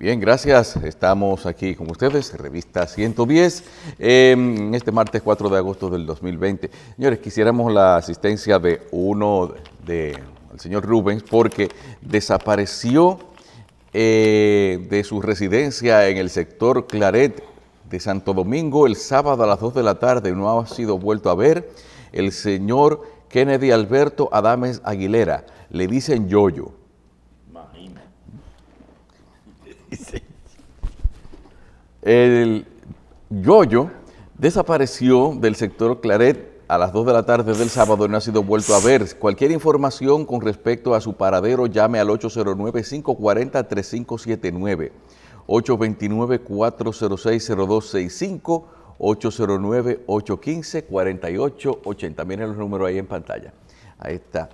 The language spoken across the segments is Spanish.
Bien, gracias. Estamos aquí con ustedes, Revista 110, este martes 4 de agosto del 2020. Señores, quisiéramos la asistencia de el señor Rubens, porque desapareció de su residencia en el sector Claret de Santo Domingo el sábado a las 2 de la tarde. No ha sido vuelto a ver el señor Kennedy Alberto Adames Aguilera. Le dicen Yoyo. El Yoyo desapareció del sector Claret a las 2 de la tarde del sábado y no ha sido vuelto a ver. Cualquier información con respecto a su paradero, llame al 809-540-3579, 829-406-0265, 809-815-4880. Miren los números ahí en pantalla. Ahí está.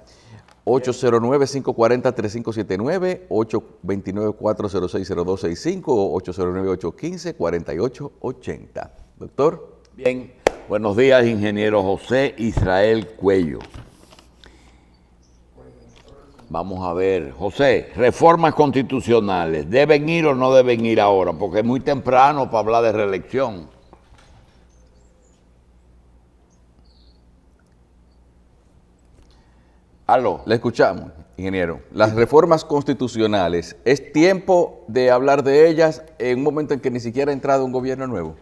809-540-3579, 829-406-0265 o 809-815-4880. Doctor. Bien, buenos días, ingeniero José Israel Cuello. Vamos a ver, José, reformas constitucionales, ¿deben ir o no deben ir ahora? Porque es muy temprano para hablar de reelección. Aló. Le escuchamos, ingeniero. Las reformas constitucionales, ¿es tiempo de hablar de ellas en un momento en que ni siquiera ha entrado un gobierno nuevo?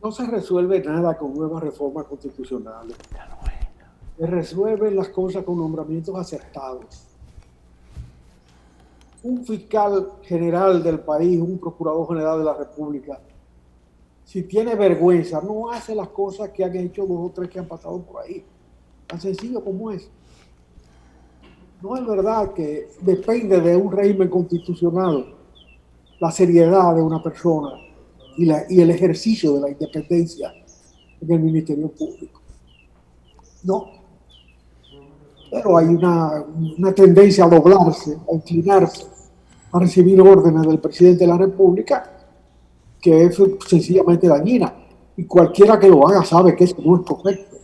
No se resuelve nada con nuevas reformas constitucionales. Se resuelven las cosas con nombramientos acertados. Un fiscal general del país, un procurador general de la República, si tiene vergüenza, no hace las cosas que han hecho 2 o 3 que han pasado por ahí. Tan sencillo como es. No es verdad que depende de un régimen constitucional la seriedad de una persona y el ejercicio de la independencia en el Ministerio Público. No. Pero hay una tendencia a doblarse, a inclinarse, a recibir órdenes del presidente de la República que es sencillamente dañina. Y cualquiera que lo haga sabe que eso no es correcto.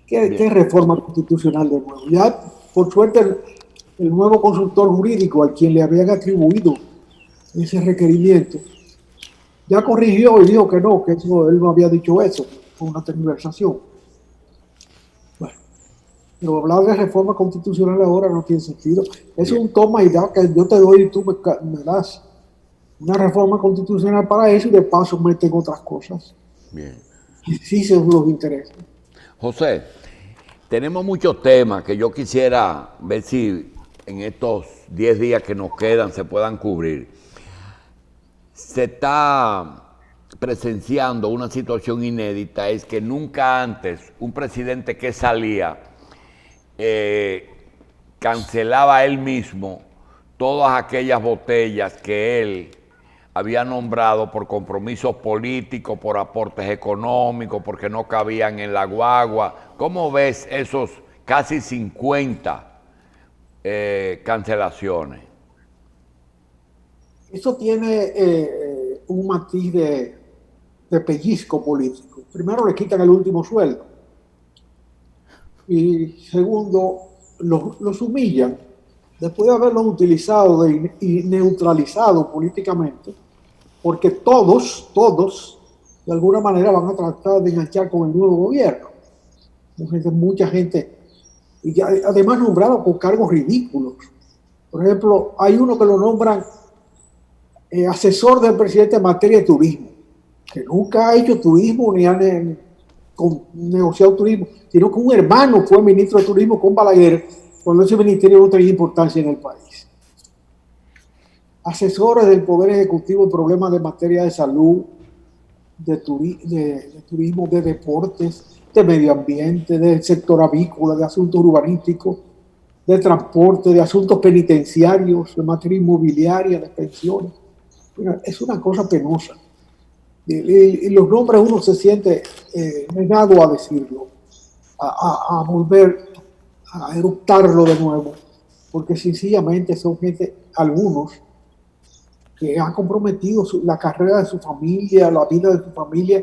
¿Qué reforma constitucional de nuevo? Ya, por suerte, el nuevo consultor jurídico al quien le habían atribuido ese requerimiento, ya corrigió y dijo que no, que eso, él no había dicho eso, fue una tergiversación. Bueno, pero hablar de reforma constitucional ahora no tiene sentido. Es un toma y da que yo te doy y tú me das una reforma constitucional para eso y de paso meten otras cosas. Bien. Sí, según los intereses. José, tenemos muchos temas que yo quisiera ver si en estos 10 días que nos quedan se puedan cubrir. Se está presenciando una situación inédita, es que nunca antes un presidente que salía cancelaba él mismo todas aquellas botellas que él había nombrado por compromisos políticos, por aportes económicos, porque no cabían en la guagua. ¿Cómo ves esos casi 50 cancelaciones? Eso tiene un matiz de pellizco político. Primero, le quitan el último sueldo. Y segundo, los humillan. Después de haberlos utilizado y neutralizado políticamente, porque todos, de alguna manera van a tratar de enganchar con el nuevo gobierno. Mucha gente, y además nombrado con cargos ridículos. Por ejemplo, hay uno que lo nombran asesor del presidente en materia de turismo, que nunca ha hecho turismo ni ha negociado turismo, sino que un hermano fue ministro de turismo con Balaguer cuando ese ministerio no tenía importancia en el país. Asesores del Poder Ejecutivo en problemas de materia de salud, de turismo, de deportes, de medio ambiente, del sector avícola, de asuntos urbanísticos, de transporte, de asuntos penitenciarios, de materia inmobiliaria, de pensiones. Mira, es una cosa penosa. Y los nombres uno se siente negado a decirlo, a volver a eructarlo de nuevo, porque sencillamente son gente, algunos, que han comprometido la carrera de su familia, la vida de su familia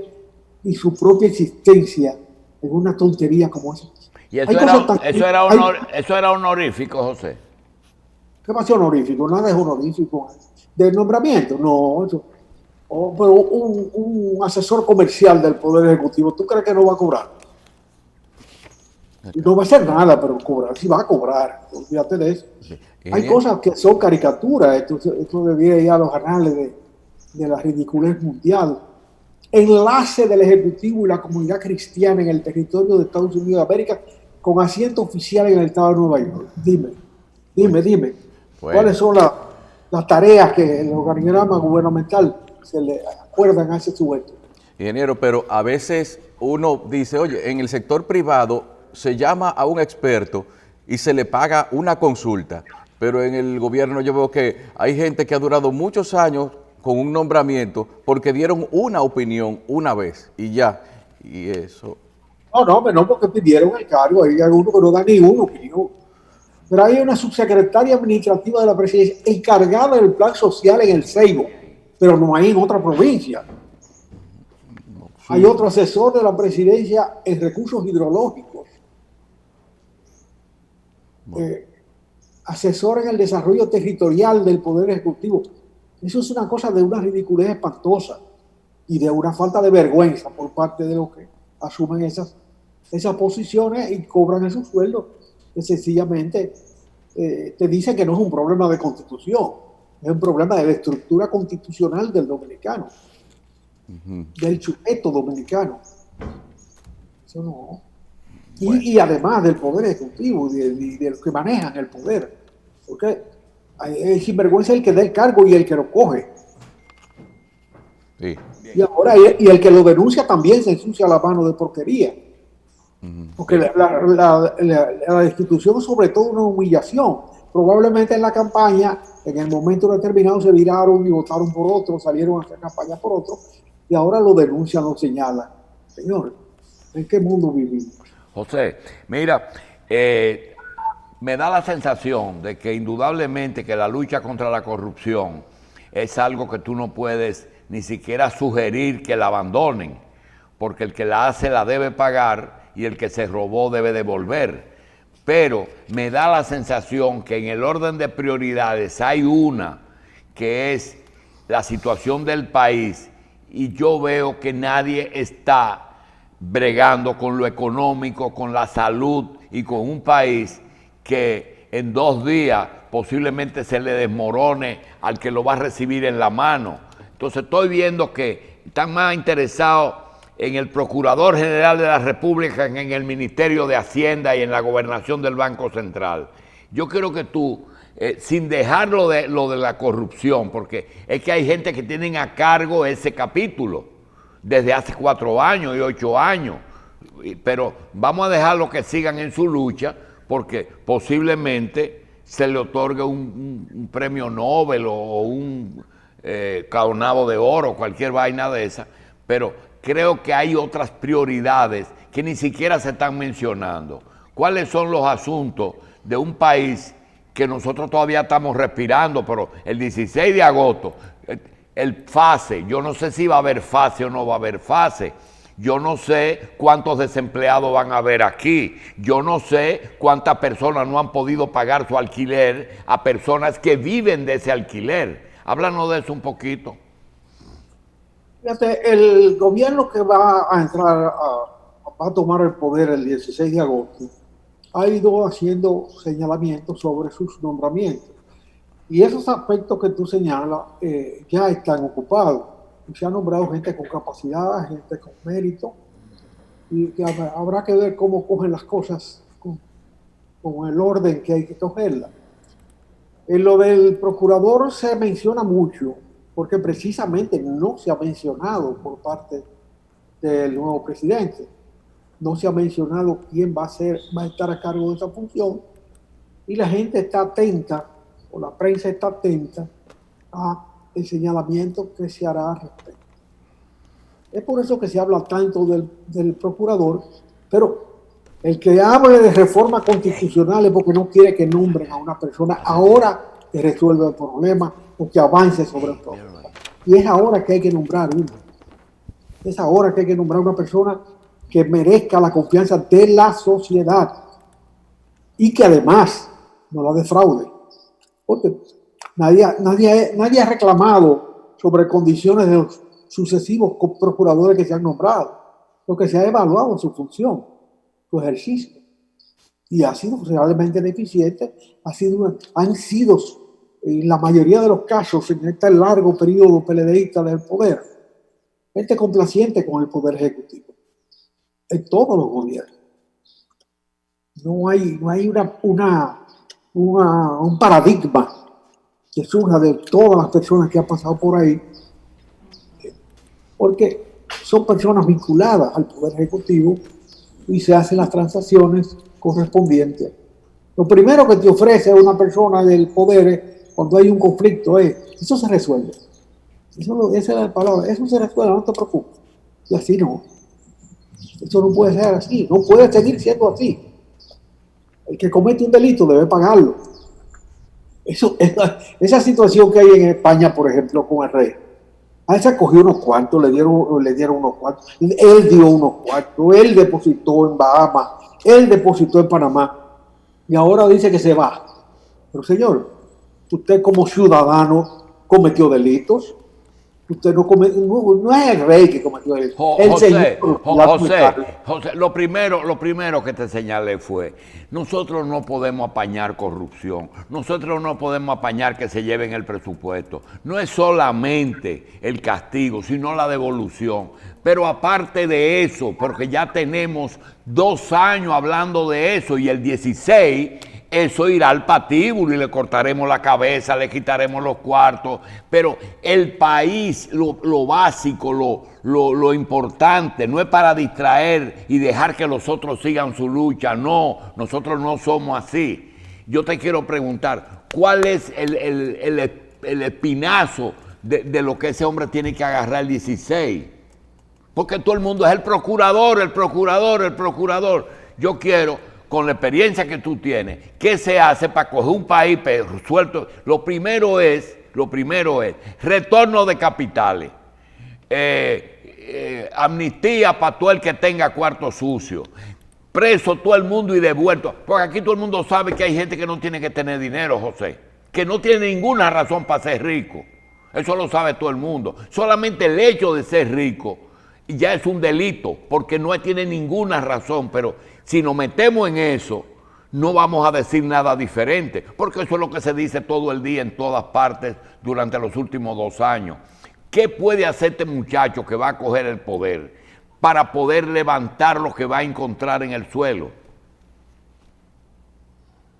y su propia existencia en una tontería como esa. ¿Y eso era honorífico, José? ¿Qué va a ser honorífico? Nada es honorífico. ¿De nombramiento? No. Pero un asesor comercial del Poder Ejecutivo, ¿tú crees que no va a cobrar? No va a hacer nada, pero cobrar, sí va a cobrar. Olvídate de eso. Sí. Hay cosas que son caricaturas. Esto debería ir a los anales de la ridiculez mundial. Enlace del Ejecutivo y la comunidad cristiana en el territorio de Estados Unidos de América con asiento oficial en el estado de Nueva York. Dime. Bueno. ¿Cuáles son las tareas que el organigrama gubernamental se le acuerdan a ese sujeto? Ingeniero, pero a veces uno dice, oye, en el sector privado se llama a un experto y se le paga una consulta, pero en el gobierno yo veo que hay gente que ha durado muchos años con un nombramiento porque dieron una opinión una vez y ya, y eso. No, porque pidieron el cargo, hay algunos que no dan ni una opinión. Pero hay una subsecretaria administrativa de la presidencia encargada del plan social en el Ceibo, pero no hay en otra provincia. Sí. Hay otro asesor de la presidencia en recursos hidrológicos, asesor en el desarrollo territorial del Poder Ejecutivo. Eso es una cosa de una ridiculez espantosa y de una falta de vergüenza por parte de los que asumen esas posiciones y cobran esos sueldos, que sencillamente te dicen que no es un problema de constitución, es un problema de la estructura constitucional del dominicano, del sujeto dominicano. Eso no. Y además del Poder Ejecutivo y de los que manejan el poder, porque el sinvergüenza es el que da el cargo y el que lo coge. Sí. Y el que lo denuncia también se ensucia la mano de porquería. Porque la destitución es sobre todo una humillación. Probablemente en la campaña, en el momento determinado, se viraron y votaron por otro, salieron a hacer campaña por otro, y ahora lo denuncian, lo señalan. Señores, ¿en qué mundo vivimos? José, mira, me da la sensación de que indudablemente que la lucha contra la corrupción es algo que tú no puedes ni siquiera sugerir que la abandonen, porque el que la hace la debe pagar y el que se robó debe devolver. Pero me da la sensación que en el orden de prioridades hay una que es la situación del país y yo veo que nadie está bregando con lo económico, con la salud y con un país que en 2 días posiblemente se le desmorone al que lo va a recibir en la mano. Entonces estoy viendo que están más interesados en el Procurador General de la República que en el Ministerio de Hacienda y en la Gobernación del Banco Central. Yo creo que tú, sin dejar lo de la corrupción, porque es que hay gente que tienen a cargo ese capítulo desde hace 4 años y 8 años, pero vamos a dejarlo que sigan en su lucha, porque posiblemente se le otorgue un premio Nobel o un Caonabo de Oro, cualquier vaina de esa, pero creo que hay otras prioridades que ni siquiera se están mencionando. ¿Cuáles son los asuntos de un país que nosotros todavía estamos respirando? Pero el 16 de agosto, el FASE, yo no sé si va a haber FASE o no va a haber FASE. Yo no sé cuántos desempleados van a haber aquí. Yo no sé cuántas personas no han podido pagar su alquiler a personas que viven de ese alquiler. Háblanos de eso un poquito. Fíjate, el gobierno que va a entrar, va a tomar el poder el 16 de agosto, ha ido haciendo señalamientos sobre sus nombramientos. Y esos aspectos que tú señalas ya están ocupados. Se ha nombrado gente con capacidad, gente con mérito, y que habrá que ver cómo cogen las cosas con el orden que hay que cogerlas. En lo del procurador se menciona mucho, porque precisamente no se ha mencionado por parte del nuevo presidente. No se ha mencionado quién va a estar a cargo de esa función, y la gente está atenta, o la prensa está atenta a el señalamiento que se hará al respecto. Es por eso que se habla tanto del procurador, pero el que hable de reforma constitucional es porque no quiere que nombren a una persona ahora que resuelva el problema o que avance sobre el problema. Y es ahora que hay que nombrar uno. Es ahora que hay que nombrar una persona que merezca la confianza de la sociedad y que además no la defraude. Porque nadie ha reclamado sobre condiciones de los sucesivos procuradores que se han nombrado. Lo que se ha evaluado es su función, su ejercicio. Y ha sido realmente deficiente, han sido, en la mayoría de los casos, en este largo periodo peledeísta del poder, gente complaciente con el poder ejecutivo, en todos los gobiernos. No hay un paradigma que surja de todas las personas que han pasado por ahí, porque son personas vinculadas al poder ejecutivo y se hacen las transacciones correspondientes. Lo primero que te ofrece una persona del poder cuando hay un conflicto es, eso se resuelve. Esa es la palabra, eso se resuelve, no te preocupes. Y así no. Eso no puede ser así, no puede seguir siendo así. El que comete un delito debe pagarlo. Esa situación que hay en España, por ejemplo, con el rey. A él se cogió unos cuantos, le dieron unos cuantos. Él dio unos cuantos, él depositó en Bahamas, él depositó en Panamá. Y ahora dice que se va. Pero señor, usted como ciudadano cometió delitos. Usted no es el rey que cometió delitos. José, lo primero que te señalé fue, nosotros no podemos apañar corrupción, nosotros no podemos apañar que se lleven el presupuesto. No es solamente el castigo, sino la devolución. Pero aparte de eso, porque ya tenemos 2 años hablando de eso y el 16... eso irá al patíbulo y le cortaremos la cabeza, le quitaremos los cuartos. Pero el país, lo básico, lo importante, no es para distraer y dejar que los otros sigan su lucha. No, nosotros no somos así. Yo te quiero preguntar, ¿cuál es el espinazo de lo que ese hombre tiene que agarrar el 16? Porque todo el mundo es el procurador, el procurador, el procurador. Yo quiero, con la experiencia que tú tienes, ¿qué se hace para coger un país suelto? Lo primero es retorno de capitales, amnistía para todo el que tenga cuarto sucio, preso todo el mundo y devuelto. Porque aquí todo el mundo sabe que hay gente que no tiene que tener dinero, José, que no tiene ninguna razón para ser rico. Eso lo sabe todo el mundo. Solamente el hecho de ser rico ya es un delito, porque no tiene ninguna razón. Pero si nos metemos en eso, no vamos a decir nada diferente, porque eso es lo que se dice todo el día en todas partes durante los últimos 2 años. ¿Qué puede hacer este muchacho que va a coger el poder para poder levantar lo que va a encontrar en el suelo?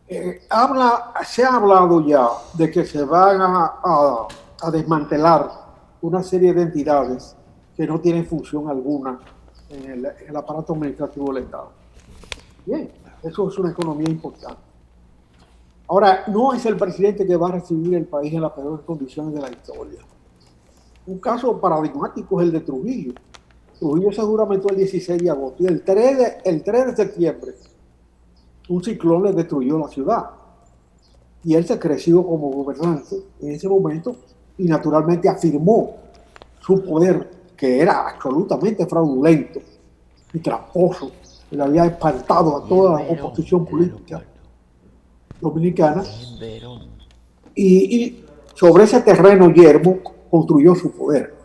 Se ha hablado ya de que se van a desmantelar una serie de entidades que no tienen función alguna en el aparato administrativo del Estado. Bien, eso es una economía importante. Ahora, no es el presidente que va a recibir el país en las peores condiciones de la historia. Un caso paradigmático es el de Trujillo. Trujillo se juramentó el 16 de agosto y el 3 de septiembre un ciclón le destruyó la ciudad. Y él se creció como gobernante en ese momento y naturalmente afirmó su poder, que era absolutamente fraudulento y tramposo. Le había espantado a toda la oposición política dominicana. Y sobre ese terreno yermo construyó su poder.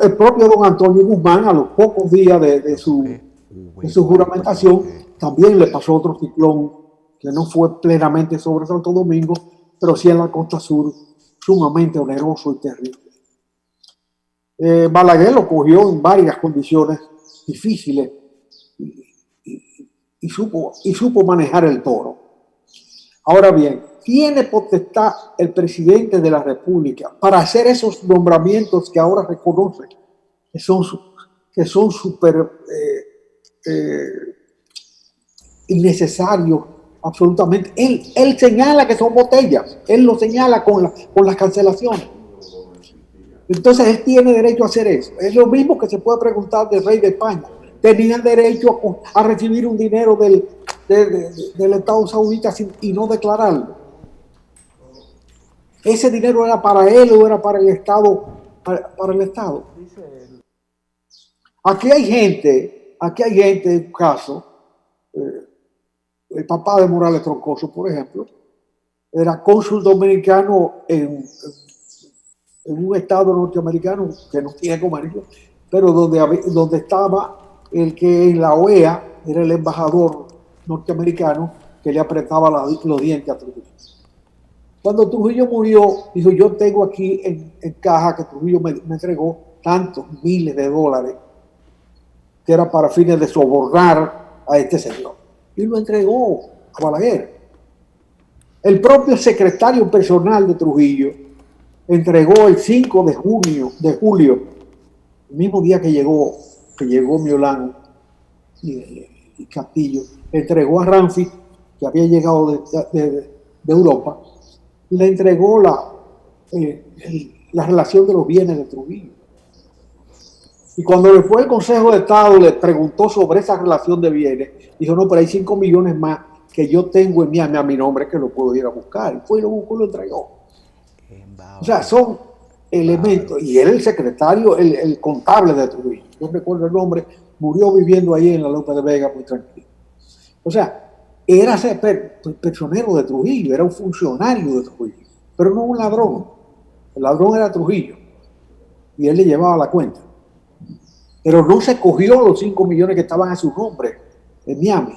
El propio don Antonio Guzmán, a los pocos días de su juramentación, también le pasó otro ciclón que no fue plenamente sobre Santo Domingo, pero sí en la costa sur, sumamente oneroso y terrible. Balaguer lo cogió en varias condiciones difíciles y supo manejar el toro. Ahora bien, tiene potestad el presidente de la República para hacer esos nombramientos que ahora reconoce que son súper innecesarios, absolutamente. Él señala que son botellas, él lo señala con las cancelaciones. Entonces él tiene derecho a hacer eso. Es lo mismo que se puede preguntar del rey de España. Tenía derecho a recibir un dinero del Estado Saudita y no declararlo. ¿Ese dinero era para él o era para el Estado? Para el Estado. Aquí hay gente, en un caso, el papá de Morales Troncoso, por ejemplo, era cónsul dominicano en un estado norteamericano que no tiene comercio, pero donde estaba el que en la OEA era el embajador norteamericano que le apretaba los dientes a Trujillo. Cuando Trujillo murió, dijo, yo tengo aquí en caja que Trujillo me entregó tantos miles de dólares que era para fines de sobornar a este señor. Y lo entregó a Balaguer. El propio secretario personal de Trujillo entregó el 5 de julio, el mismo día que llegó Miolán y Castillo, entregó a Ramfi, que había llegado de Europa, y le entregó la relación de los bienes de Trujillo. Y cuando le fue el Consejo de Estado, le preguntó sobre esa relación de bienes, dijo, no, pero hay 5 millones más que yo tengo en Miami a mi nombre que lo puedo ir a buscar. Y fue y lo buscó y lo entregó. O sea, son elementos. Y él, el secretario, el contable de Trujillo, no recuerdo el nombre, murió viviendo ahí en la Lope de Vega muy tranquilo. O sea, era personero de Trujillo, era un funcionario de Trujillo, pero no un ladrón. El ladrón era Trujillo y él le llevaba la cuenta. Pero no se cogió los 5 millones que estaban a su nombre en Miami.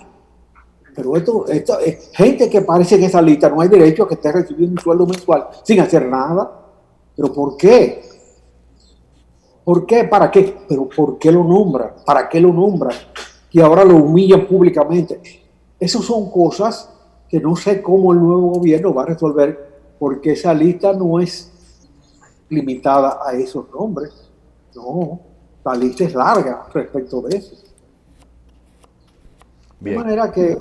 Pero esto es gente que aparece en esa lista, no hay derecho a que esté recibiendo un sueldo mensual sin hacer nada. ¿Pero por qué? ¿Por qué? ¿Para qué? ¿Pero por qué lo nombran? ¿Para qué lo nombran? Y ahora lo humillan públicamente. Esas son cosas que no sé cómo el nuevo gobierno va a resolver, porque esa lista no es limitada a esos nombres. No, la lista es larga respecto de eso. Bien. De manera que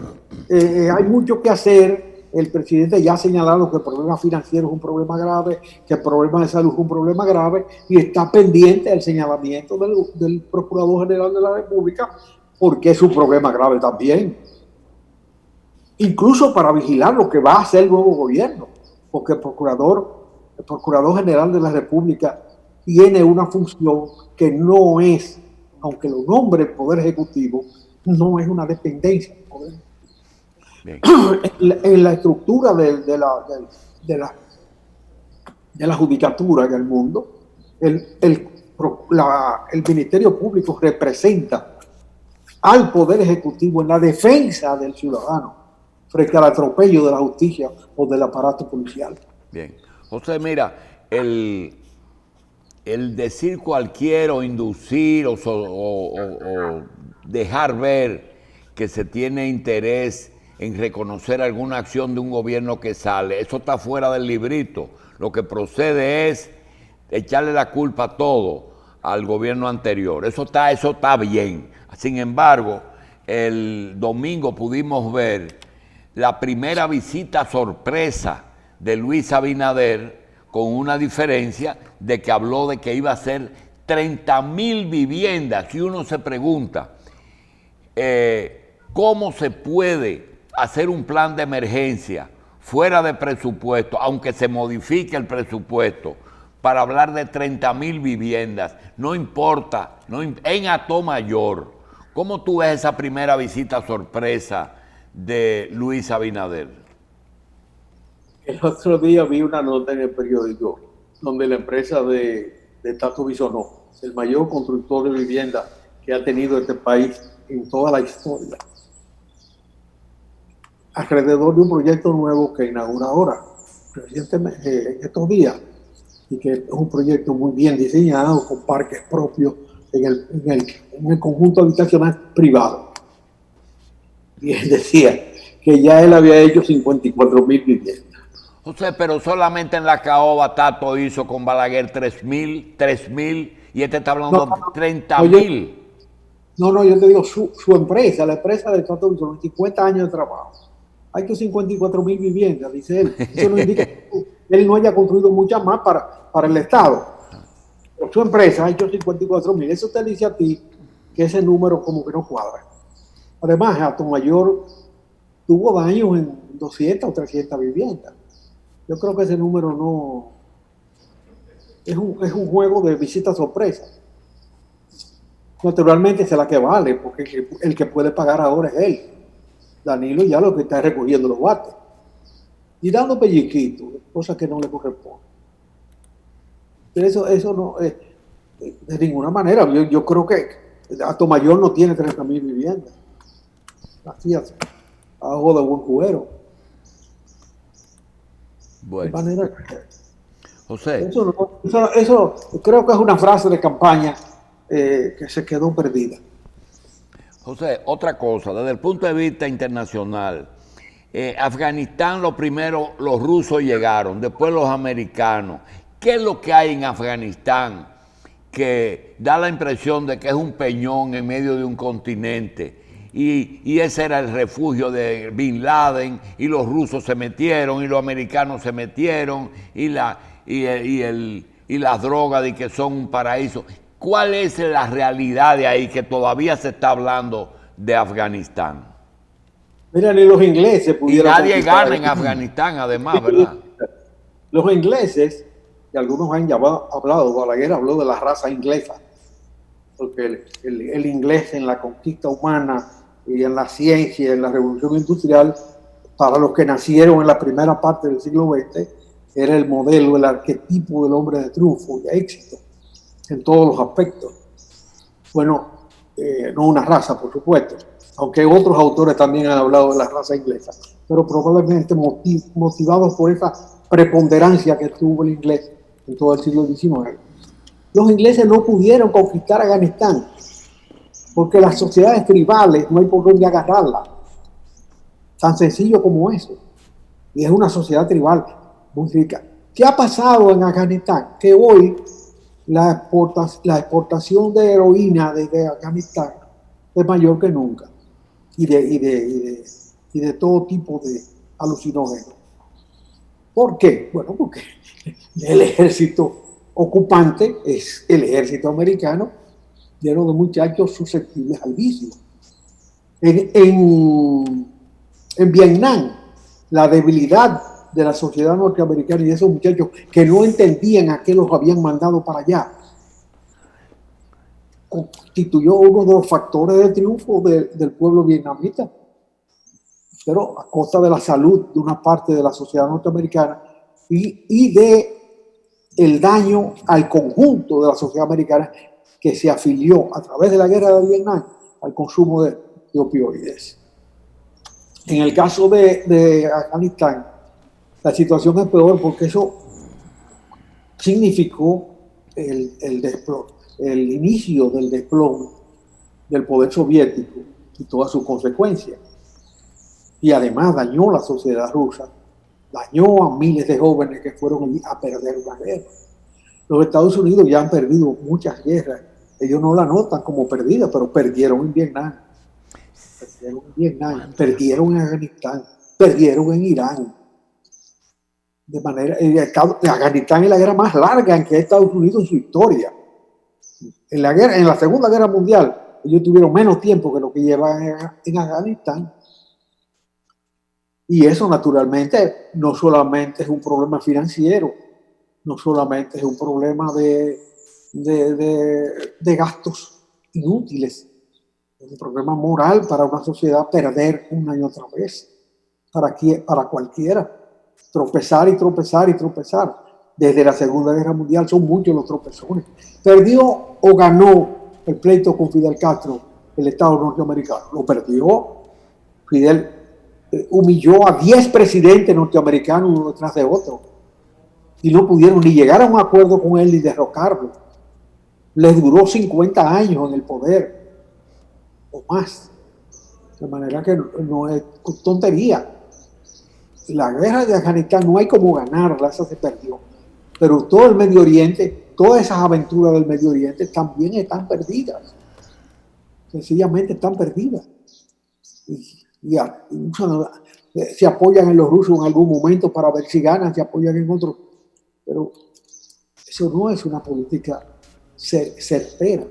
hay mucho que hacer. El presidente ya ha señalado que el problema financiero es un problema grave, que el problema de salud es un problema grave, y está pendiente del señalamiento del Procurador General de la República, porque es un problema grave también. Incluso para vigilar lo que va a hacer el nuevo gobierno, porque el Procurador General de la República tiene una función que no es, aunque lo nombre el Poder Ejecutivo, no es una dependencia del Poder Ejecutivo. En la estructura de la judicatura en el mundo, el Ministerio Público representa al Poder Ejecutivo en la defensa del ciudadano frente al atropello de la justicia o del aparato policial. Bien. José, mira, el decir cualquier o inducir o dejar ver que se tiene interés en reconocer alguna acción de un gobierno que sale, eso está fuera del librito. Lo que procede es echarle la culpa a todo al gobierno anterior. Eso está bien. Sin embargo, el domingo pudimos ver la primera visita sorpresa de Luis Abinader, con una diferencia de que habló de que iba a ser 30,000 viviendas. Y uno se pregunta, ¿cómo se puede hacer un plan de emergencia fuera de presupuesto, aunque se modifique el presupuesto, para hablar de 30,000 viviendas? No importa, en Atomayor. ¿Cómo tú ves esa primera visita sorpresa de Luis Abinader? El otro día vi una nota en el periódico donde la empresa de Tato Bisonó, el mayor constructor de viviendas que ha tenido este país en toda la historia, alrededor de un proyecto nuevo que inaugura ahora, recientemente, en estos días, y que es un proyecto muy bien diseñado, con parques propios en el conjunto habitacional privado. Y él decía que ya él había hecho 54,000 viviendas. José, pero solamente en la Caoba Tato hizo con Balaguer 3,000, y este está hablando de 30,000. No, yo te digo, su empresa, la empresa de Tato Bisonó, 50 años de trabajo. Hay que 54,000 viviendas, dice él. Eso no indica que él no haya construido muchas más para el Estado. Pero su empresa ha hecho 54,000. Eso te dice a ti que ese número como que no cuadra. Además, Atomayor tuvo daños en 200 o 300 viviendas. Yo creo que ese número no... Es un juego de visita sorpresa. Naturalmente es la que vale, porque el que puede pagar ahora es él. Danilo ya lo que está recogiendo los bates. y dando pellequitos, cosas que no le corresponden. Pero eso no es de ninguna manera. Yo creo que Atomayor no tiene 30.000 viviendas. Así, abajo de buen cubero. Bueno, De manera José, eso creo que es una frase de campaña que se quedó perdida. José, otra cosa, desde el punto de vista internacional, Afganistán, lo primero, los rusos llegaron, después los americanos. ¿Qué es lo que hay en Afganistán que da la impresión de que es un peñón en medio de un continente? Y ese era el refugio de Bin Laden, y los rusos se metieron, y los americanos se metieron, y las drogas de que son un paraíso. ¿Cuál es la realidad de ahí que todavía se está hablando de Afganistán? Mira, ni los ingleses Y pudieron nadie conquistar gana en Afganistán, además, ¿verdad? Los ingleses, que algunos han hablado, Balaguer habló de la raza inglesa, porque el inglés en la conquista humana y en la ciencia, en la revolución industrial, para los que nacieron en la primera parte del siglo XX, era el modelo, el arquetipo del hombre de triunfo y de éxito en todos los aspectos. Bueno, no una raza, por supuesto, aunque otros autores también han hablado de la raza inglesa, pero probablemente motivados por esa preponderancia que tuvo el inglés en todo el siglo XIX. Los ingleses no pudieron conquistar Afganistán porque las sociedades tribales no hay por dónde agarrarlas. Tan sencillo como eso. Y es una sociedad tribal muy rica. ¿Qué ha pasado en Afganistán? Que hoy la exportación de heroína desde Afganistán es mayor que nunca. Y de todo tipo de alucinógenos. ¿Por qué? Bueno, porque el ejército ocupante es el ejército americano, lleno de muchachos susceptibles al vicio. En Vietnam, la debilidad de la sociedad norteamericana y de esos muchachos que no entendían a qué los habían mandado para allá, constituyó uno de los factores de triunfo del pueblo vietnamita, pero a costa de la salud de una parte de la sociedad norteamericana y de el daño al conjunto de la sociedad americana que se afilió a través de la guerra de Vietnam al consumo de opioides. En el caso de Afganistán, la situación es peor porque eso significó el inicio del desplome del poder soviético y todas sus consecuencias. Y además dañó la sociedad rusa, dañó a miles de jóvenes que fueron allí a perder una guerra. Los Estados Unidos ya han perdido muchas guerras. Ellos no la notan como perdida, pero perdieron en Vietnam. Perdieron en Afganistán, perdieron en Irán. De manera, Afganistán es la guerra más larga en que ha Estados Unidos en su historia. En la Segunda Guerra Mundial, ellos tuvieron menos tiempo que lo que llevan en Afganistán. Y eso, naturalmente, no solamente es un problema financiero, no solamente es un problema de gastos inútiles, es un problema moral para una sociedad perder una y otra vez, para cualquiera, tropezar y tropezar y tropezar. Desde la Segunda Guerra Mundial son muchos los tropezones. ¿Perdió o ganó el pleito con Fidel Castro el Estado norteamericano? Lo perdió. Fidel humilló a 10 presidentes norteamericanos uno detrás de otro y no pudieron ni llegar a un acuerdo con él ni derrocarlo. Les duró 50 años en el poder o más, de manera que no es tontería. La guerra de Afganistán no hay como ganarla, esa se perdió, pero todo el Medio Oriente, todas esas aventuras del Medio Oriente también están perdidas, sencillamente están perdidas. Se apoyan en los rusos en algún momento para ver si ganan, se apoyan en otros, pero eso no es una política certera.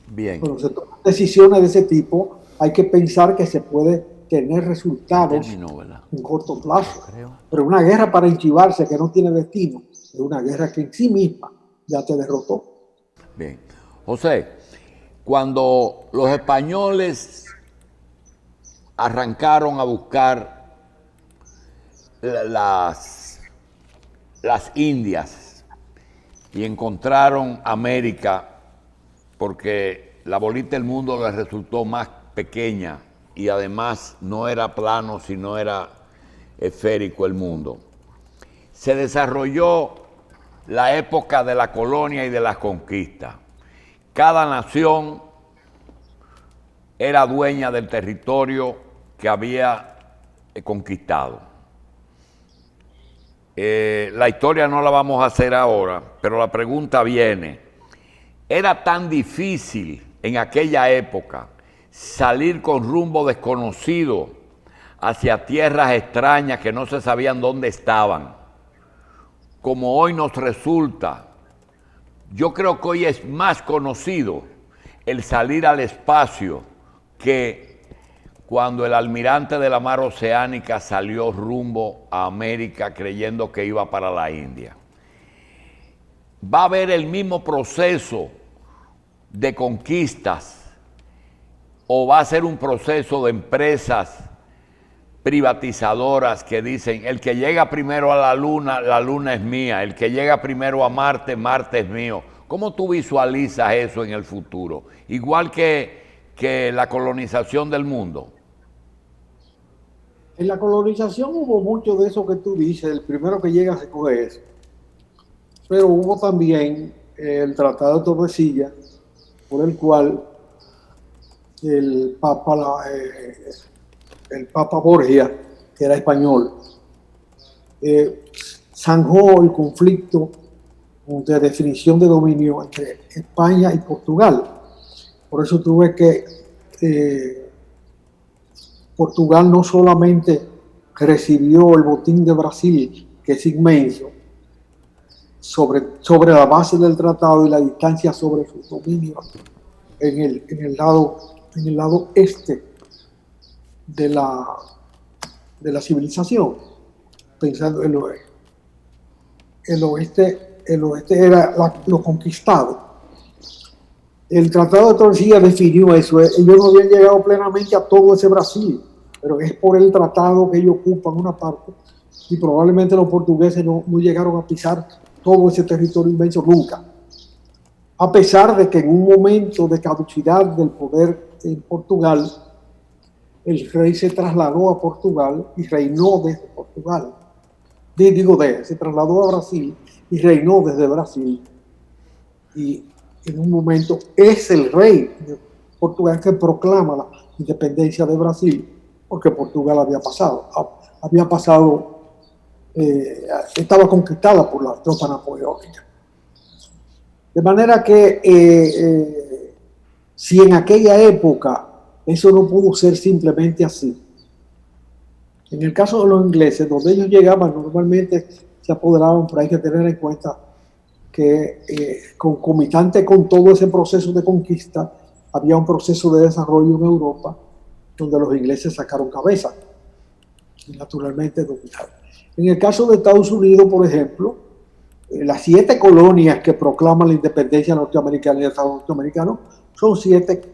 Bien. Cuando se toman decisiones de ese tipo, hay que pensar que se puede tener resultados en corto plazo. Pero una guerra para enchivarse que no tiene destino es una guerra que en sí misma ya te derrotó. Bien. José, cuando los españoles arrancaron a buscar las Indias y encontraron América porque la bolita del mundo les resultó más pequeña y además no era plano, sino era esférico el mundo. Se desarrolló la época de la colonia y de las conquistas. Cada nación era dueña del territorio que había conquistado. La historia no la vamos a hacer ahora, pero la pregunta viene: ¿era tan difícil en aquella época salir con rumbo desconocido hacia tierras extrañas que no se sabían dónde estaban, como hoy nos resulta? Yo creo que hoy es más conocido el salir al espacio que cuando el almirante de la mar oceánica salió rumbo a América creyendo que iba para la India. Va a haber el mismo proceso de conquistas o va a ser un proceso de empresas privatizadoras que dicen: el que llega primero a la luna es mía; el que llega primero a Marte, Marte es mío. ¿Cómo tú visualizas eso en el futuro? Igual que la colonización del mundo. En la colonización hubo mucho de eso que tú dices, el primero que llega se coge eso. Pero hubo también el Tratado de Tordesillas, por el cual el Papa Borgia, que era español, zanjó el conflicto de definición de dominio entre España y Portugal. Por eso tuve que Portugal no solamente recibió el botín de Brasil, que es inmenso, sobre la base del tratado y la distancia sobre sus dominios en el lado este de la civilización, pensando en el oeste era lo conquistado. El Tratado de Tordesillas definió eso. Ellos no habían llegado plenamente a todo ese Brasil, pero es por el tratado que ellos ocupan una parte, y probablemente los portugueses no llegaron a pisar todo ese territorio inmenso nunca. A pesar de que en un momento de caducidad del poder en Portugal, el rey se trasladó a Portugal y reinó desde Portugal. Se trasladó a Brasil y reinó desde Brasil. Y en un momento es el rey de Portugal que proclama la independencia de Brasil, porque Portugal estaba conquistada por las tropas napoleónicas. De manera que si en aquella época eso no pudo ser simplemente así, en el caso de los ingleses, donde ellos llegaban, normalmente se apoderaban, pero hay que tener en cuenta que concomitante con todo ese proceso de conquista, había un proceso de desarrollo en Europa donde los ingleses sacaron cabeza y naturalmente dominaron. En el caso de Estados Unidos, por ejemplo, las 7 colonias que proclaman la independencia norteamericana y el Estado norteamericano son 7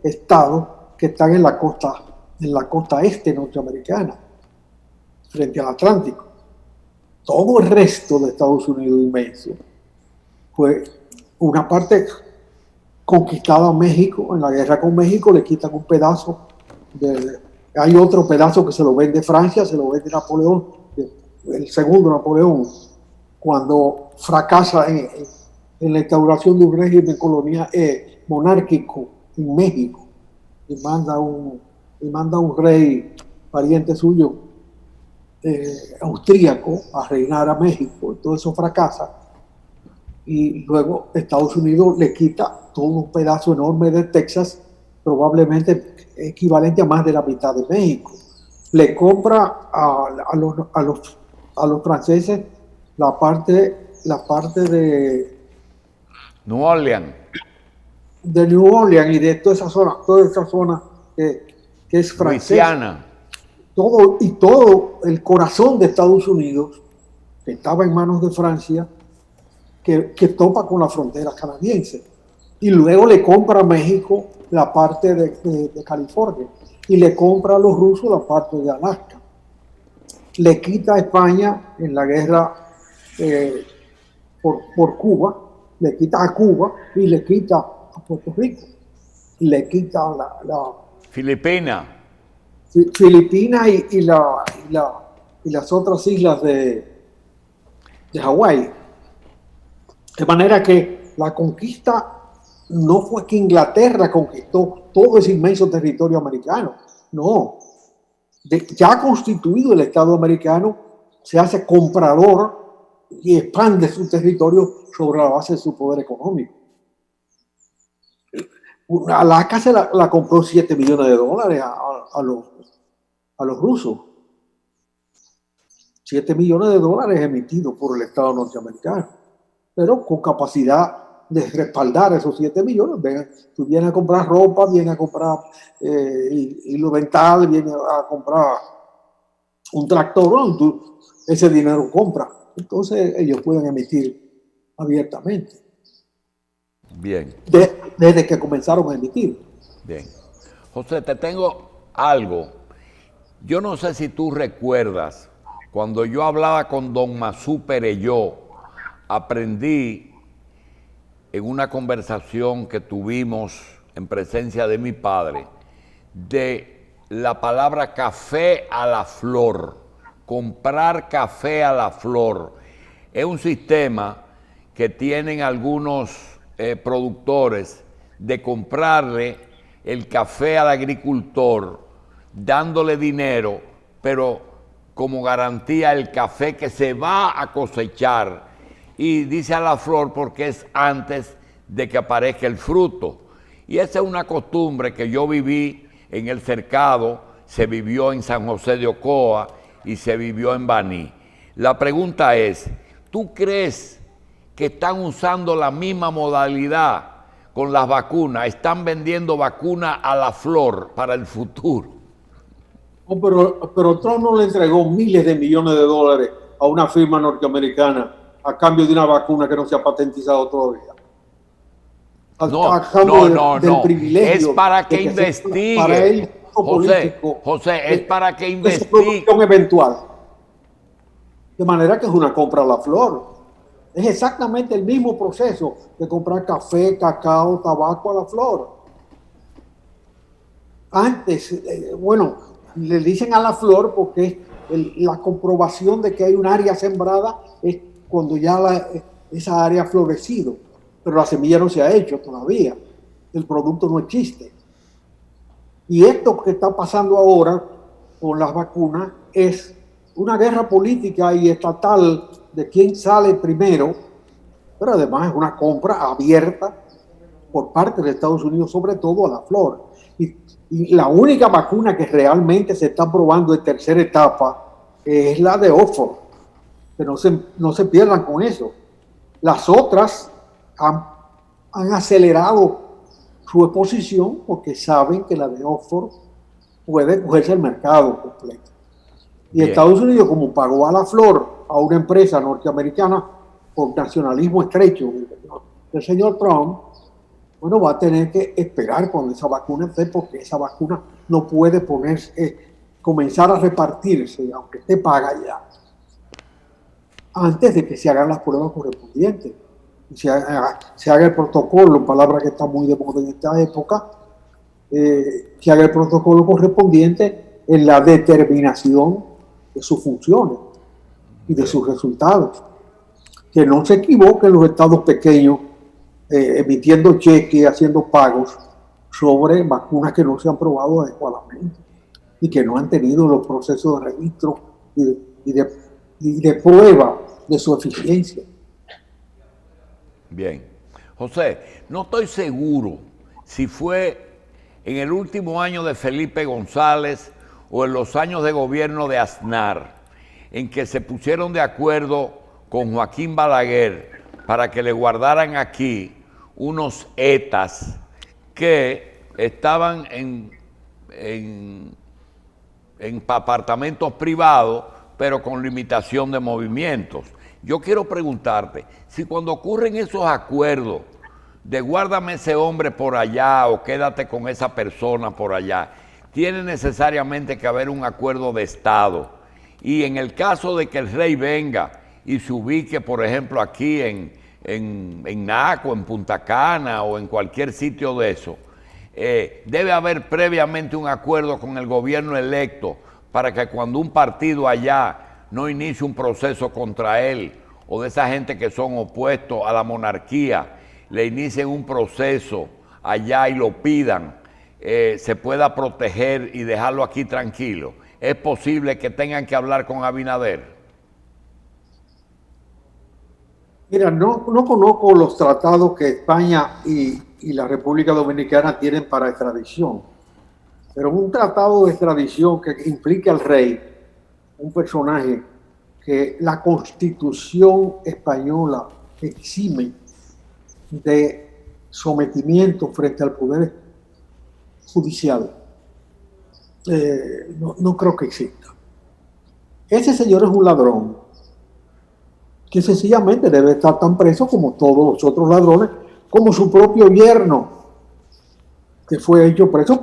estados que están en la costa este norteamericana, frente al Atlántico. Todo el resto de Estados Unidos inmenso fue una parte conquistada a México. En la guerra con México le quitan un pedazo. Hay otro pedazo que se lo vende Francia, se lo vende Napoleón, el segundo Napoleón, cuando fracasa en la instauración de un régimen colonial monárquico en México y manda un rey pariente suyo austríaco a reinar a México. Todo eso fracasa y luego Estados Unidos le quita todo un pedazo enorme de Texas, probablemente equivalente a más de la mitad de México. Le compra a los franceses la parte de New Orleans y de toda esa zona que es francesa. Todo el corazón de Estados Unidos, que estaba en manos de Francia, que topa con la frontera canadiense. Y luego le compra a México la parte de California y le compra a los rusos la parte de Alaska. le quita a España en la guerra por Cuba, le quita a Cuba y le quita a Puerto Rico, y le quita Filipinas. Filipinas y las otras islas de Hawái. De manera que la conquista no fue que Inglaterra conquistó todo ese inmenso territorio americano, no. Ya constituido el Estado americano, se hace comprador y expande su territorio sobre la base de su poder económico. Alaska se la compró $7 millones a los rusos. $7 millones emitidos por el Estado norteamericano, pero con capacidad de respaldar esos 7 millones. Tú vienes a comprar ropa, vienes a comprar hilo dental, vienes a comprar un tractor, ¿no? Tú ese dinero compra. Entonces ellos pueden emitir abiertamente. Bien. Desde que comenzaron a emitir. Bien. José, te tengo algo. Yo no sé si tú recuerdas, cuando yo hablaba con don Masú Perelló, aprendí en una conversación que tuvimos en presencia de mi padre, de la palabra café a la flor, comprar café a la flor. Es un sistema que tienen algunos productores de comprarle el café al agricultor, dándole dinero, pero como garantía el café que se va a cosechar. Y dice a la flor porque es antes de que aparezca el fruto. Y esa es una costumbre que yo viví en el Cercado, se vivió en San José de Ocoa y se vivió en Baní. La pregunta es, ¿tú crees que están usando la misma modalidad con las vacunas? ¿Están vendiendo vacunas a la flor para el futuro? No, pero Trump no le entregó miles de millones de dólares a una firma norteamericana a cambio de una vacuna que no se ha patentizado todavía. No. Es para que investigue. Para él, José, es para que investigue. Es producción eventual. De manera que es una compra a la flor. Es exactamente el mismo proceso de comprar café, cacao, tabaco a la flor. Antes, le dicen a la flor porque la comprobación de que hay un área sembrada es cuando ya esa área ha florecido, pero la semilla no se ha hecho todavía, el producto no existe. Y esto que está pasando ahora con las vacunas es una guerra política y estatal de quién sale primero, pero además es una compra abierta por parte de Estados Unidos, sobre todo a la flor. Y la única vacuna que realmente se está probando de tercera etapa es la de Oxford, que no se pierdan con eso. Las otras han acelerado su exposición porque saben que la de Oxford puede cogerse el mercado completo. Y bien. Estados Unidos, como pagó a la flor a una empresa norteamericana por nacionalismo estrecho del señor Trump, bueno, va a tener que esperar cuando esa vacuna esté, porque esa vacuna no puede comenzar a repartirse, aunque esté paga ya, antes de que se hagan las pruebas correspondientes. Se haga el protocolo, palabra que está muy de moda en esta época, se haga el protocolo correspondiente en la determinación de sus funciones y de sus resultados. Que no se equivoquen los estados pequeños emitiendo cheques, haciendo pagos sobre vacunas que no se han probado adecuadamente y que no han tenido los procesos de registro y de prueba de su eficiencia. Bien. José, no estoy seguro si fue en el último año de Felipe González o en los años de gobierno de Aznar, en que se pusieron de acuerdo con Joaquín Balaguer para que le guardaran aquí unos ETAs que estaban en apartamentos privados, pero con limitación de movimientos. Yo quiero preguntarte, si cuando ocurren esos acuerdos de guárdame ese hombre por allá o quédate con esa persona por allá, tiene necesariamente que haber un acuerdo de Estado. Y en el caso de que el rey venga y se ubique, por ejemplo, aquí en Naco, en Punta Cana o en cualquier sitio de eso, debe haber previamente un acuerdo con el gobierno electo para que cuando un partido allá no inicie un proceso contra él o de esa gente que son opuestos a la monarquía, le inicien un proceso allá y lo pidan, se pueda proteger y dejarlo aquí tranquilo. ¿Es posible que tengan que hablar con Abinader? Mira, no conozco los tratados que España y la República Dominicana tienen para extradición, pero un tratado de extradición que implique al rey, un personaje que la Constitución española exime de sometimiento frente al Poder Judicial, no creo que exista. Ese señor es un ladrón que sencillamente debe estar tan preso como todos los otros ladrones, como su propio yerno, que fue hecho preso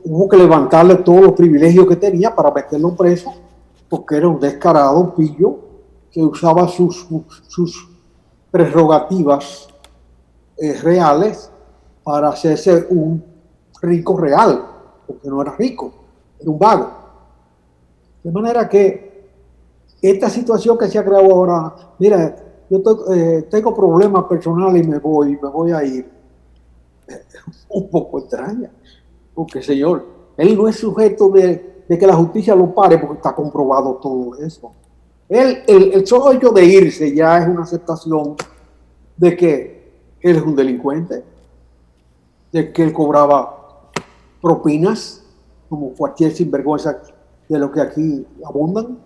hubo que levantarle todos los privilegios que tenía para meterlo preso, porque era un descarado, un pillo, que usaba sus prerrogativas reales para hacerse un rico real, porque no era rico, era un vago. De manera que esta situación que se ha creado ahora, mira, yo tengo problemas personales y me voy a ir, un poco extraña, porque señor, él no es sujeto de que la justicia lo pare porque está comprobado todo eso. El solo hecho de irse ya es una aceptación de que él es un delincuente, de que él cobraba propinas, como cualquier sinvergüenza de lo que aquí abundan.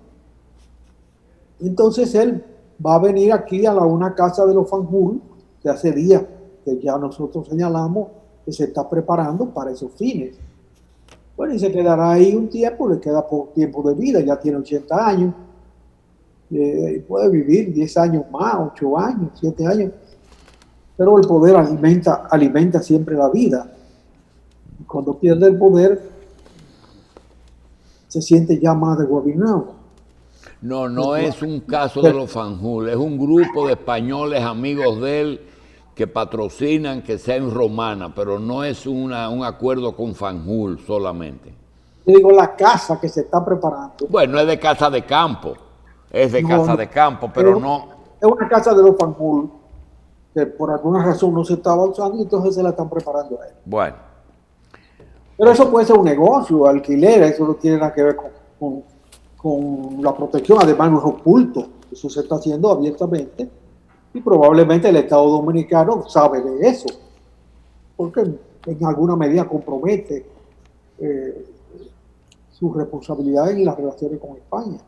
Entonces él va a venir aquí a una casa de los Fanjul, que hace días que ya nosotros señalamos que se está preparando para esos fines. Bueno, y se quedará ahí un tiempo, le queda poco tiempo de vida, ya tiene 80 años, puede vivir 10 años más, 8 años, 7 años, pero el poder alimenta siempre la vida. Y cuando pierde el poder, se siente ya más desgobernado. No es un caso de los Fanjul, es un grupo de españoles amigos de él que patrocinan que sea en Romana, pero no es un acuerdo con Fanjul solamente. Yo digo, la casa que se está preparando. Bueno, es de casa de campo, de campo, pero no. Es una casa de los Fanjul que por alguna razón no se estaba usando y entonces se la están preparando a él. Bueno. Pero eso puede ser un negocio, alquiler, eso no tiene nada que ver con la protección, además no es oculto, eso se está haciendo abiertamente y probablemente el Estado Dominicano sabe de eso, porque en alguna medida compromete sus responsabilidades en las relaciones con España.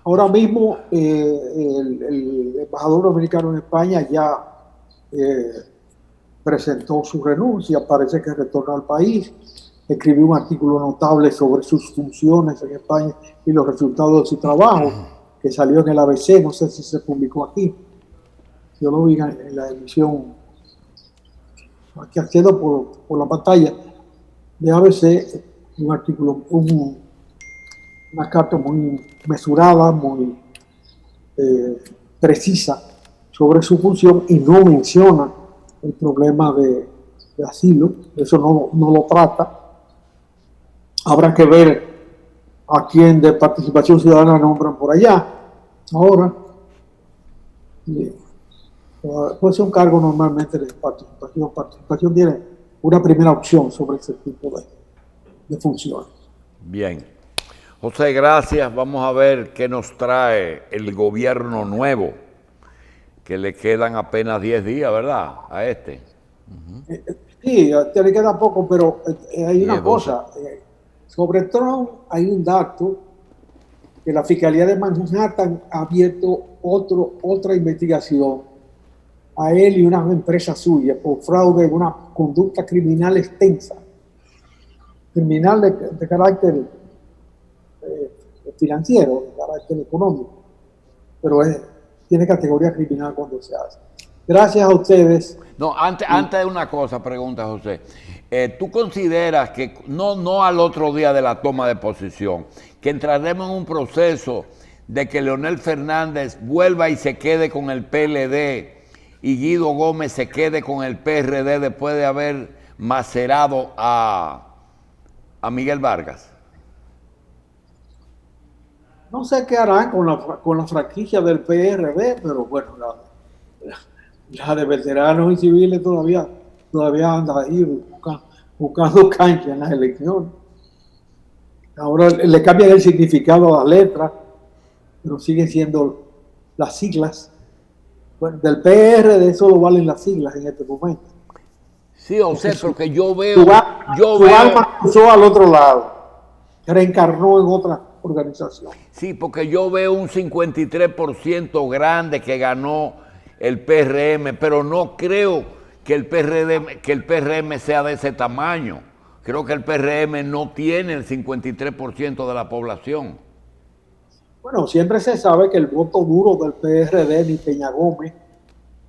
Ahora mismo el embajador dominicano en España ya presentó su renuncia, parece que retorna al país. Escribió un artículo notable sobre sus funciones en España y los resultados de su trabajo, que salió en el ABC, no sé si se publicó aquí. Yo lo vi en la emisión aquí accedido por la pantalla de ABC, un artículo, una carta muy mesurada, muy precisa sobre su función y no menciona el problema de asilo, eso no lo trata. Habrá que ver a quién de Participación Ciudadana nombran por allá. Ahora, puede ser un cargo normalmente de participación. Participación tiene una primera opción sobre ese tipo de funciones. Bien. José, gracias. Vamos a ver qué nos trae el gobierno nuevo, que le quedan apenas 10 días, ¿verdad? A este. Sí, te le queda poco, pero hay una cosa. Sobre Trump hay un dato que la Fiscalía de Manhattan ha abierto otra investigación a él y una empresa suya por fraude en una conducta criminal extensa, criminal de carácter financiero, de carácter económico, pero tiene categoría criminal cuando se hace. Gracias a ustedes. No, antes de una cosa, pregunta José. ¿Tú consideras que, no al otro día de la toma de posición, que entraremos en un proceso de que Leonel Fernández vuelva y se quede con el PLD y Guido Gómez se quede con el PRD después de haber macerado a Miguel Vargas? No sé qué harán con la franquicia del PRD, pero bueno, la de veteranos y civiles todavía anda ahí buscando cancha en las elecciones. Ahora le cambian el significado a la letra, pero siguen siendo las siglas. Bueno, del PRD solo valen las siglas en este momento. Sí, o sea, porque yo veo... Su alma cruzó al otro lado, reencarnó en otra organización. Sí, porque yo veo un 53% grande que ganó el PRM, pero no creo que el PRM sea de ese tamaño. Creo que el PRM no tiene el 53% de la población. Bueno, siempre se sabe que el voto duro del PRD ni Peña Gómez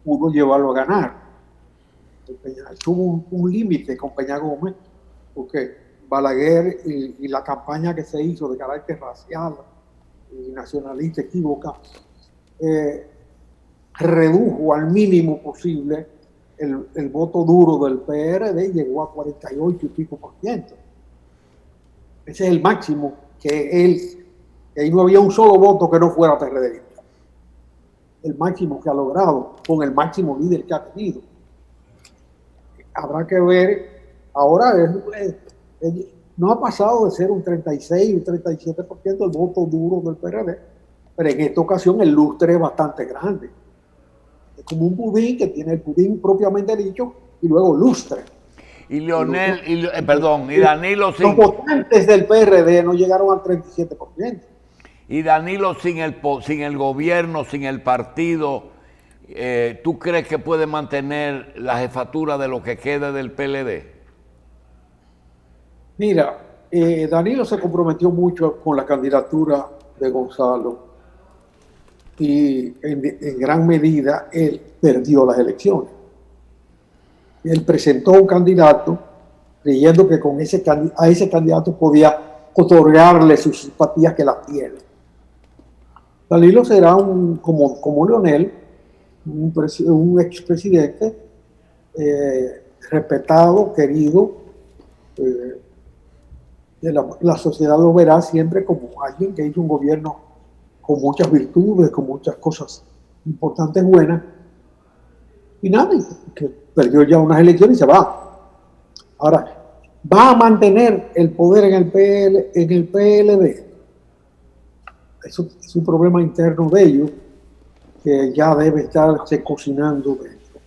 pudo llevarlo a ganar. Tuvo un límite con Peña Gómez, porque Balaguer y la campaña que se hizo de carácter racial y nacionalista equivocada, redujo al mínimo posible el voto duro del PRD y llegó a 48 y pico %. Ese es el máximo que ahí no había un solo voto que no fuera PRDista. El máximo que ha logrado, con el máximo líder que ha tenido. Habrá que ver, ahora no ha pasado de ser un 36, un 37% el voto duro del PRD, pero en esta ocasión el lustre es bastante grande. Es como un pudín que tiene el pudín propiamente dicho y luego lustre. Y Leonel, y Danilo Los votantes del PRD no llegaron al 37%. Y Danilo sin el gobierno, sin el partido, ¿tú crees que puede mantener la jefatura de lo que queda del PLD? Mira, Danilo se comprometió mucho con la candidatura de Gonzalo y en gran medida él perdió las elecciones. Él presentó un candidato creyendo que a ese candidato podía otorgarle sus simpatías que las tiene. Danilo será como Leonel, un expresidente respetado, querido. La sociedad lo verá siempre como alguien que hizo un gobierno con muchas virtudes, con muchas cosas importantes, buenas. Y nada, que perdió ya unas elecciones y se va. Ahora, ¿va a mantener el poder en el PLD? Eso es un problema interno de ellos que ya debe estarse cocinando dentro.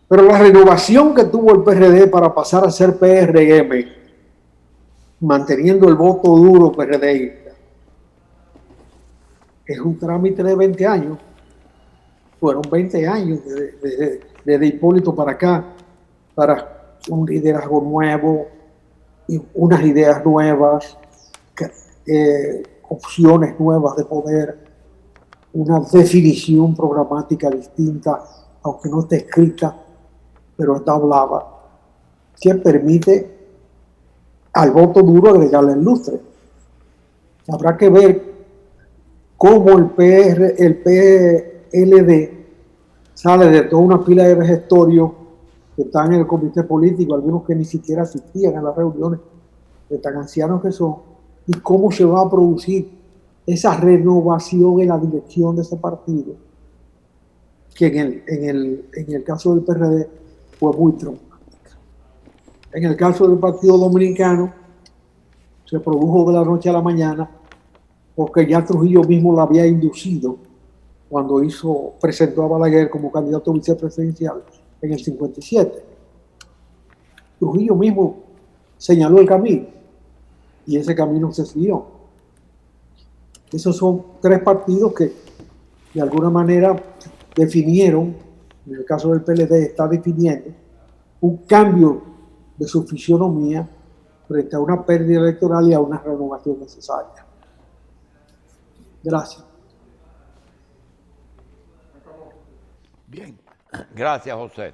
Pero la renovación que tuvo el PRD para pasar a ser PRM, manteniendo el voto duro PRDista, es un trámite de 20 años. Fueron 20 años desde Hipólito para acá, para un liderazgo nuevo y unas ideas nuevas, opciones nuevas de poder, una definición programática distinta, aunque no esté escrita, pero está hablada, que permite al voto duro agregarle el lustre. Habrá que ver cómo el PLD sale de toda una pila de vejestorios que están en el comité político, algunos que ni siquiera asistían a las reuniones, de tan ancianos que son, y cómo se va a producir esa renovación en la dirección de ese partido, que en el caso del PRD fue muy traumática. En el caso del Partido Dominicano, se produjo de la noche a la mañana, porque ya Trujillo mismo la había inducido cuando presentó a Balaguer como candidato vicepresidencial en el 57. Trujillo mismo señaló el camino y ese camino se siguió. Esos son tres partidos que de alguna manera definieron, en el caso del PLD está definiendo, un cambio de su fisionomía frente a una pérdida electoral y a una renovación necesaria. Gracias. Bien, gracias José.